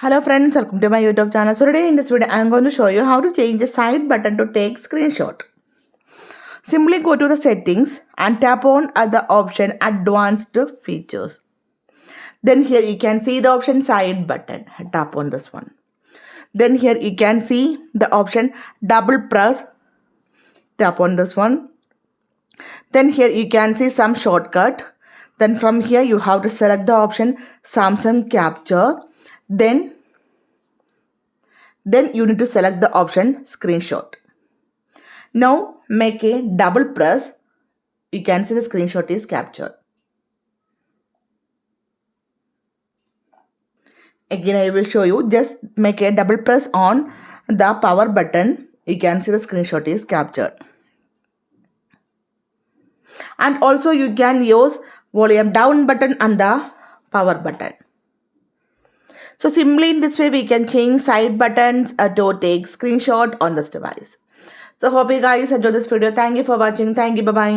Hello friends, welcome to my YouTube channel. So today in this video, I am going to show you how to change the side button to take screenshot. Simply go to the settings and tap on the option advanced features. Then here you can see the option side button. Tap on this one. Then here you can see the option double press. Tap on this one. Then here you can see some shortcut. Then from here you have to select the option Samsung capture. Then you need to select the option screenshot. Now make a double press. You can see the screenshot is captured. Again I will show you. Just make a double press on the power button. You can see the screenshot is captured. And also you can use volume down button and the power button. So simply in this way we can change side buttons to take screenshot on this device. So hope you guys enjoyed this video. Thank you for watching. Thank you. Bye-bye.